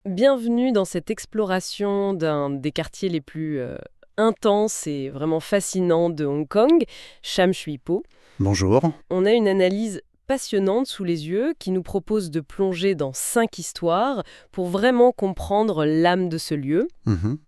Bienvenue dans cette exploration d'un des quartiers les plus intenses et vraiment fascinants de Hong Kong, Sham Shui Po. Bonjour. On a une analyse passionnante sous les yeux qui nous propose de plonger dans 5 histoires pour vraiment comprendre l'âme de ce lieu. Mhm.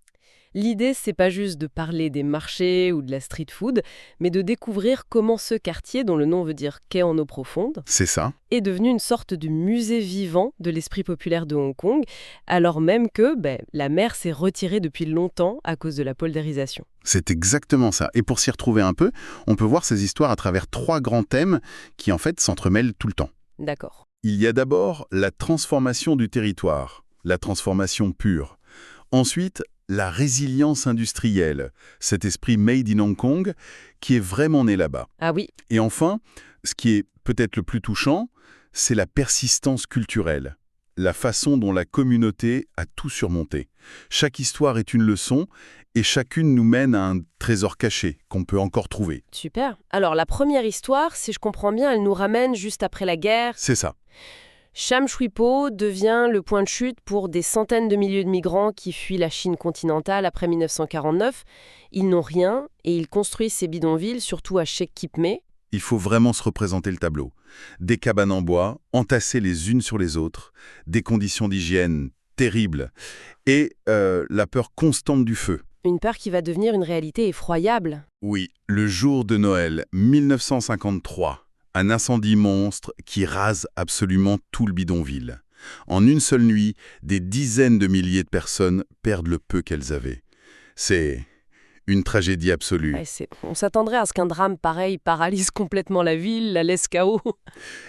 L'idée, c'est pas juste de parler des marchés ou de la street food, mais de découvrir comment ce quartier, dont le nom veut dire quai en eau profonde, C'est ça. est devenu une sorte de musée vivant de l'esprit populaire de Hong Kong, alors même que la mer s'est retirée depuis longtemps à cause de la polarisation. C'est exactement ça. Et pour s'y retrouver un peu, on peut voir ces histoires à travers 3 grands thèmes qui en fait s'entremêlent tout le temps. D'accord. Il y a d'abord la transformation du territoire, la transformation pure. Ensuite, la résilience industrielle, cet esprit made in Hong Kong qui est vraiment né là-bas. Ah oui, Et enfin, ce qui est peut-être le plus touchant, c'est la persistance culturelle, la façon dont la communauté a tout surmonté. Chaque histoire est une leçon et chacune nous mène à un trésor caché qu'on peut encore trouver. super. Alors la première histoire, si je comprends bien, elle nous ramène juste après la guerre. C'est ça. Sham Shui Po devient le point de chute pour des centaines de milliers de migrants qui fuient la Chine continentale après 1949. Ils n'ont rien et ils construisent ces bidonvilles, surtout à Shek Kip Mei. Il faut vraiment se représenter le tableau. Des cabanes en bois, entassées les unes sur les autres, des conditions d'hygiène terribles et la peur constante du feu. Une peur qui va devenir une réalité effroyable. Oui, le jour de Noël 1953, un incendie monstre qui rase absolument tout le bidonville. En une seule nuit, des dizaines de milliers de personnes perdent le peu qu'elles avaient. C'est une tragédie absolue. Ouais, on s'attendrait à ce qu'un drame pareil paralyse complètement la ville, la laisse KO.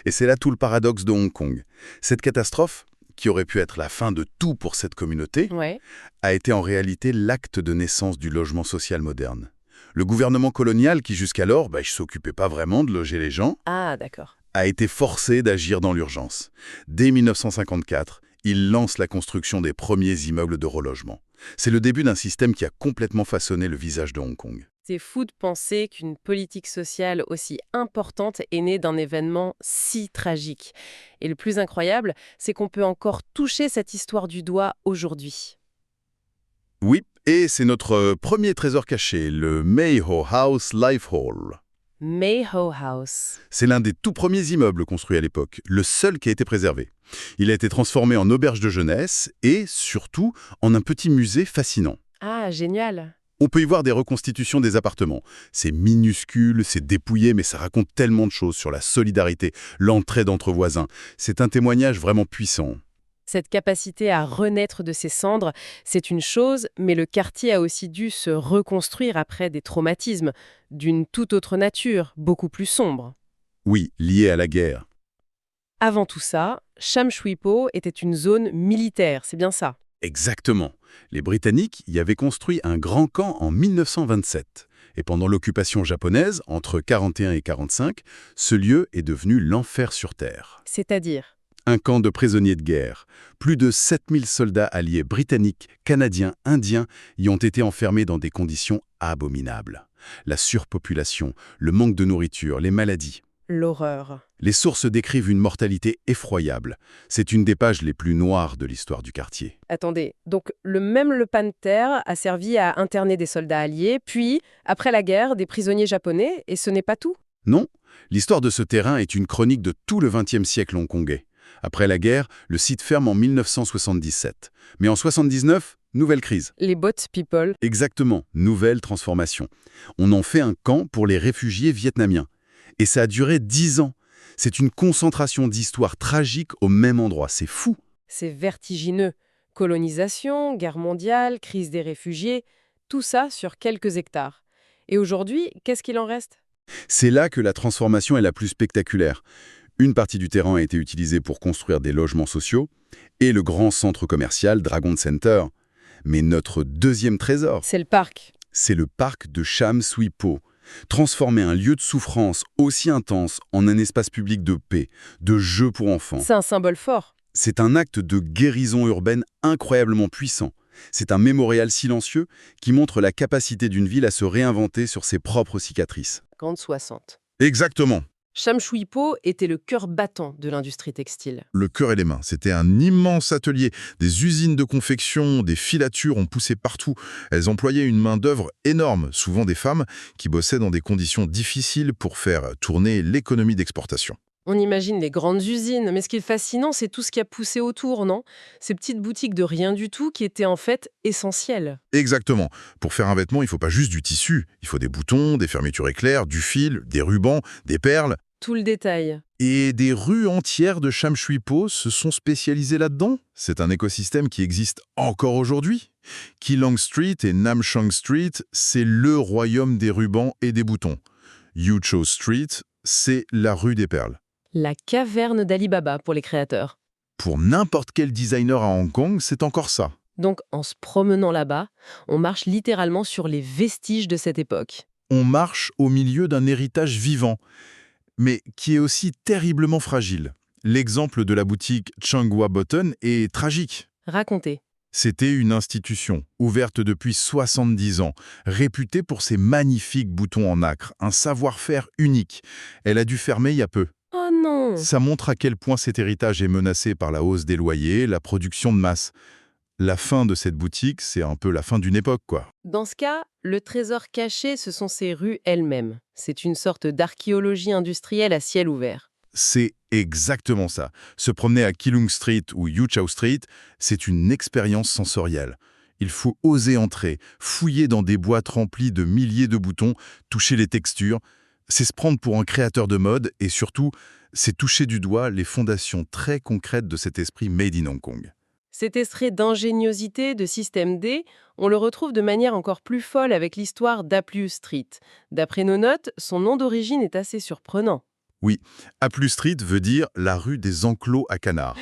Et c'est là tout le paradoxe de Hong Kong. Cette catastrophe, qui aurait pu être la fin de tout pour cette communauté, Ouais. a été en réalité l'acte de naissance du logement social moderne. Le gouvernement colonial, qui jusqu'alors ne s'occupait pas vraiment de loger les gens, Ah, d'accord. a été forcé d'agir dans l'urgence. Dès 1954, il lance la construction des premiers immeubles de relogement. C'est le début d'un système qui a complètement façonné le visage de Hong Kong. C'est fou de penser qu'une politique sociale aussi importante est née d'un événement si tragique. Et le plus incroyable, c'est qu'on peut encore toucher cette histoire du doigt aujourd'hui. Oui, et c'est notre premier trésor caché, le Mayho House Life Hall. Mayho House. C'est l'un des tout premiers immeubles construits à l'époque, le seul qui a été préservé. Il a été transformé en auberge de jeunesse et, surtout, en un petit musée fascinant. Ah, génial. On peut y voir des reconstitutions des appartements. C'est minuscule, c'est dépouillé, mais ça raconte tellement de choses sur la solidarité, l'entraide entre voisins. C'est un témoignage vraiment puissant. Cette capacité à renaître de ses cendres, c'est une chose, mais le quartier a aussi dû se reconstruire après des traumatismes d'une toute autre nature, beaucoup plus sombre. Oui, lié à la guerre. Avant tout ça, Sham Shui Po était une zone militaire, c'est bien ça. Exactement. Les Britanniques y avaient construit un grand camp en 1927. Et pendant l'occupation japonaise, entre 41 et 45, ce lieu est devenu l'enfer sur Terre. C'est-à-dire, Un camp de prisonniers de guerre. Plus de 7000 soldats alliés britanniques, canadiens, indiens y ont été enfermés dans des conditions abominables. La surpopulation, le manque de nourriture, les maladies. l'horreur. Les sources décrivent une mortalité effroyable. C'est une des pages les plus noires de l'histoire du quartier. Attendez, donc le pan de terre a servi à interner des soldats alliés, puis, après la guerre, des prisonniers japonais, et ce n'est pas tout. Non, l'histoire de ce terrain est une chronique de tout le XXe siècle hongkongais. Après la guerre, le site ferme en 1977. Mais en 1979, nouvelle crise. Les boat people. Exactement, nouvelle transformation. On en fait un camp pour les réfugiés vietnamiens. Et ça a duré 10 ans. C'est une concentration d'histoires tragiques au même endroit. C'est fou. C'est vertigineux. Colonisation, guerre mondiale, crise des réfugiés, tout ça sur quelques hectares. Et aujourd'hui, qu'est-ce qu'il en reste? C'est là que la transformation est la plus spectaculaire. Une partie du terrain a été utilisée pour construire des logements sociaux et le grand centre commercial Dragon Center. Mais notre deuxième trésor, C'est le parc. c'est le parc de Sham Shui Po. Transformer un lieu de souffrance aussi intense en un espace public de paix, de jeux pour enfants. C'est un symbole fort. C'est un acte de guérison urbaine incroyablement puissant. C'est un mémorial silencieux qui montre la capacité d'une ville à se réinventer sur ses propres cicatrices. 50-60. Exactement. Shamshui-Po était le cœur battant de l'industrie textile. Le cœur et les mains, c'était un immense atelier. Des usines de confection, des filatures ont poussé partout. Elles employaient une main-d'œuvre énorme, souvent des femmes, qui bossaient dans des conditions difficiles pour faire tourner l'économie d'exportation. On imagine les grandes usines, mais ce qui est fascinant, c'est tout ce qui a poussé autour, non? Ces petites boutiques de rien du tout qui étaient en fait essentielles. Exactement. Pour faire un vêtement, il ne faut pas juste du tissu. Il faut des boutons, des fermetures éclairs, du fil, des rubans, des perles. Tout le détail. Et des rues entières de Shamshui-Po se sont spécialisées là-dedans. C'est un écosystème qui existe encore aujourd'hui. Keelong Street et Namchang Street, c'est le royaume des rubans et des boutons. Yucho Street, c'est la rue des perles. La caverne d'Ali Baba pour les créateurs. Pour n'importe quel designer à Hong Kong, c'est encore ça. Donc, en se promenant là-bas, on marche littéralement sur les vestiges de cette époque. On marche au milieu d'un héritage vivant, mais qui est aussi terriblement fragile. L'exemple de la boutique Changhua Button est tragique. Racontez. C'était une institution, ouverte depuis 70 ans, réputée pour ses magnifiques boutons en nacre, un savoir-faire unique. Elle a dû fermer il y a peu. Oh non! Ça montre à quel point cet héritage est menacé par la hausse des loyers, la production de masse. La fin de cette boutique, c'est un peu la fin d'une époque, quoi. Dans ce cas, le trésor caché, ce sont ces rues elles-mêmes. C'est une sorte d'archéologie industrielle à ciel ouvert. C'est exactement ça. Se promener à Keelung Street ou Yuchao Street, c'est une expérience sensorielle. Il faut oser entrer, fouiller dans des boîtes remplies de milliers de boutons, toucher les textures. C'est se prendre pour un créateur de mode et surtout, c'est toucher du doigt les fondations très concrètes de cet esprit made in Hong Kong. Cet extrait d'ingéniosité de Système D, on le retrouve de manière encore plus folle avec l'histoire d'Apliu Street. D'après nos notes, son nom d'origine est assez surprenant. Oui, Apliu Street veut dire la rue des enclos à canards.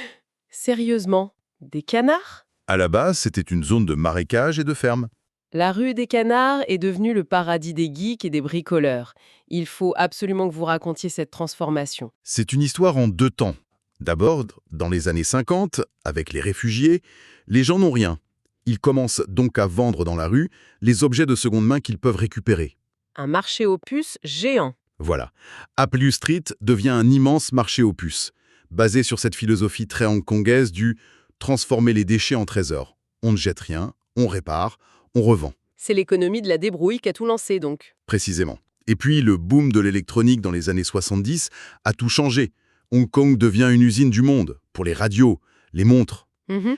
Sérieusement? Des canards? À la base, c'était une zone de marécage et de ferme. La rue des canards est devenue le paradis des geeks et des bricoleurs. Il faut absolument que vous racontiez cette transformation. C'est une histoire en deux temps. D'abord, dans les années 50, avec les réfugiés, les gens n'ont rien. Ils commencent donc à vendre dans la rue les objets de seconde main qu'ils peuvent récupérer. Un marché aux puces géant. Voilà. Apliu Street devient un immense marché aux puces, basé sur cette philosophie très hongkongaise du « transformer les déchets en trésors ». On ne jette rien, on répare, on revend. C'est l'économie de la débrouille qui a tout lancé donc. Précisément. Et puis, le boom de l'électronique dans les années 70 a tout changé. Hong Kong devient une usine du monde, pour les radios, les montres.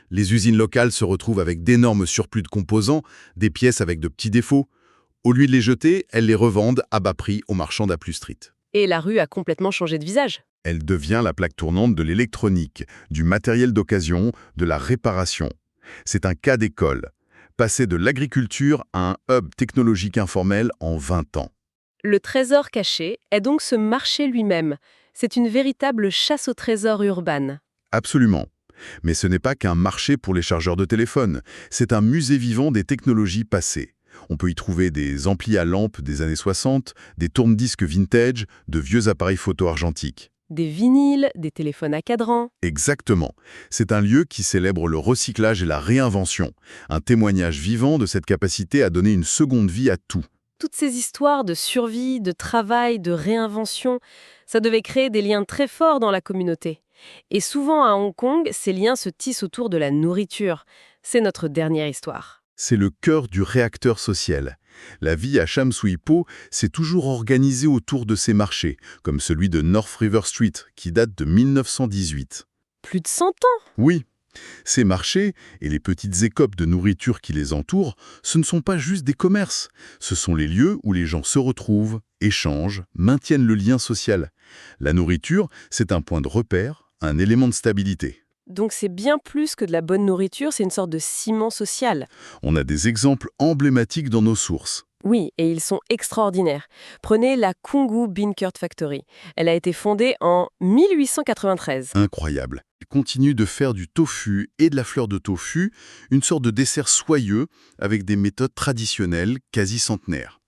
Les usines locales se retrouvent avec d'énormes surplus de composants, des pièces avec de petits défauts. Au lieu de les jeter, elles les revendent à bas prix aux marchands d'Apliu Street. Et la rue a complètement changé de visage. Elle devient la plaque tournante de l'électronique, du matériel d'occasion, de la réparation. C'est un cas d'école. Passer de l'agriculture à un hub technologique informel en 20 ans. Le trésor caché est donc ce marché lui-même. C'est une véritable chasse au trésor urbaine. Absolument. Mais ce n'est pas qu'un marché pour les chargeurs de téléphone. C'est un musée vivant des technologies passées. On peut y trouver des amplis à lampes des années 60, des tourne-disques vintage, de vieux appareils photo argentiques. Des vinyles, des téléphones à cadran. Exactement. C'est un lieu qui célèbre le recyclage et la réinvention. Un témoignage vivant de cette capacité à donner une seconde vie à tout. Toutes ces histoires de survie, de travail, de réinvention, ça devait créer des liens très forts dans la communauté. Et souvent à Hong Kong, ces liens se tissent autour de la nourriture. C'est notre dernière histoire. C'est le cœur du réacteur social. La vie à Shamshui-Po s'est toujours organisée autour de ces marchés, comme celui de North River Street, qui date de 1918. Plus de 100 ans! Oui, ces marchés et les petites écopes de nourriture qui les entourent, ce ne sont pas juste des commerces. Ce sont les lieux où les gens se retrouvent, échangent, maintiennent le lien social. La nourriture, c'est un point de repère, un élément de stabilité. Donc c'est bien plus que de la bonne nourriture, c'est une sorte de ciment social. On a des exemples emblématiques dans nos sources. Oui, et ils sont extraordinaires. Prenez la Kunggu Bean Curd Factory. Elle a été fondée en 1893. Incroyable. Ils continuent de faire du tofu et de la fleur de tofu, une sorte de dessert soyeux avec des méthodes traditionnelles quasi centenaires.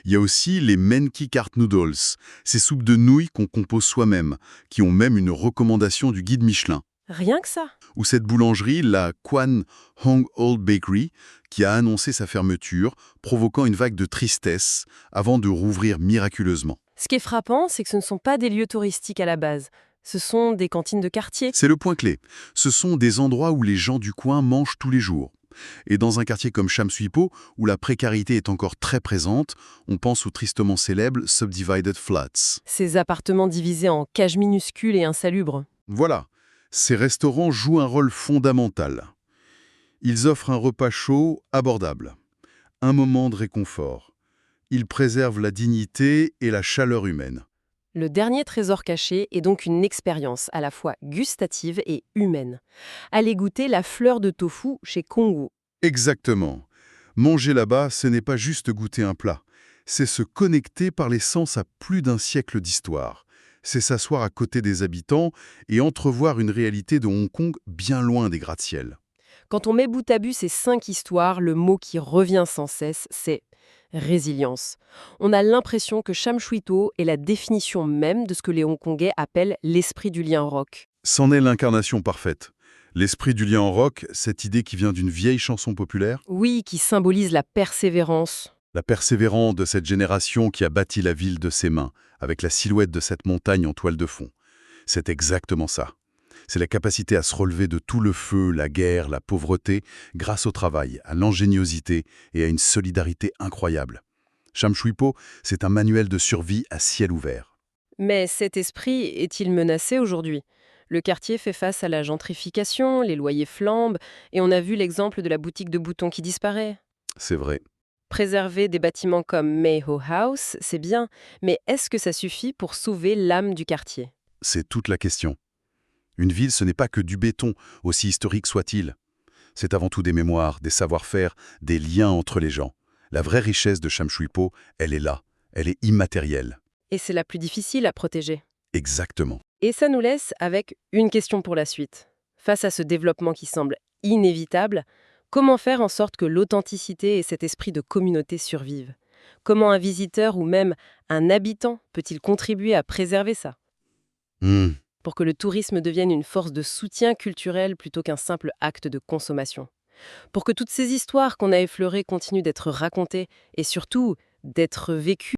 Il y a aussi les Menki Cart Noodles, ces soupes de nouilles qu'on compose soi-même, qui ont même une recommandation du guide Michelin. Rien que ça. Ou cette boulangerie, la Kwan Hong Old Bakery, qui a annoncé sa fermeture, provoquant une vague de tristesse avant de rouvrir miraculeusement. Ce qui est frappant, c'est que ce ne sont pas des lieux touristiques à la base. Ce sont des cantines de quartier. C'est le point clé. Ce sont des endroits où les gens du coin mangent tous les jours. Et dans un quartier comme Shamsui-Po, où la précarité est encore très présente, on pense au tristement célèbre Subdivided Flats. Ces appartements divisés en cages minuscules et insalubres. Voilà, ces restaurants jouent un rôle fondamental. Ils offrent un repas chaud, abordable, un moment de réconfort. Ils préservent la dignité et la chaleur humaine. Le dernier trésor caché est donc une expérience à la fois gustative et humaine. Allez goûter la fleur de tofu chez Kongwu. Exactement. Manger là-bas, ce n'est pas juste goûter un plat. C'est se connecter par les sens à plus d'un siècle d'histoire. C'est s'asseoir à côté des habitants et entrevoir une réalité de Hong Kong bien loin des gratte-ciel. Quand on met bout à bout ces 5 histoires, le mot qui revient sans cesse, c'est résilience. On a l'impression que Sham Shui Po est la définition même de ce que les Hongkongais appellent l'esprit du lien rock. C'en est l'incarnation parfaite. L'esprit du lien en rock, cette idée qui vient d'une vieille chanson populaire, Oui, qui symbolise la persévérance. la persévérance de cette génération qui a bâti la ville de ses mains, avec la silhouette de cette montagne en toile de fond. C'est exactement ça. C'est la capacité à se relever de tout le feu, la guerre, la pauvreté, grâce au travail, à l'ingéniosité et à une solidarité incroyable. Sham Shui Po, c'est un manuel de survie à ciel ouvert. Mais cet esprit est-il menacé aujourd'hui? Le quartier fait face à la gentrification, les loyers flambent, et on a vu l'exemple de la boutique de boutons qui disparaît. C'est vrai. Préserver des bâtiments comme Mayho House, c'est bien, mais est-ce que ça suffit pour sauver l'âme du quartier? C'est toute la question. Une ville, ce n'est pas que du béton, aussi historique soit-il. C'est avant tout des mémoires, des savoir-faire, des liens entre les gens. La vraie richesse de Sham Shui Po, elle est là. Elle est immatérielle. Et c'est la plus difficile à protéger. Exactement. Et ça nous laisse avec une question pour la suite. Face à ce développement qui semble inévitable, comment faire en sorte que l'authenticité et cet esprit de communauté survivent? Comment un visiteur ou même un habitant peut-il contribuer à préserver ça? Hmm. Pour que le tourisme devienne une force de soutien culturel plutôt qu'un simple acte de consommation. Pour que toutes ces histoires qu'on a effleurées continuent d'être racontées et surtout d'être vécues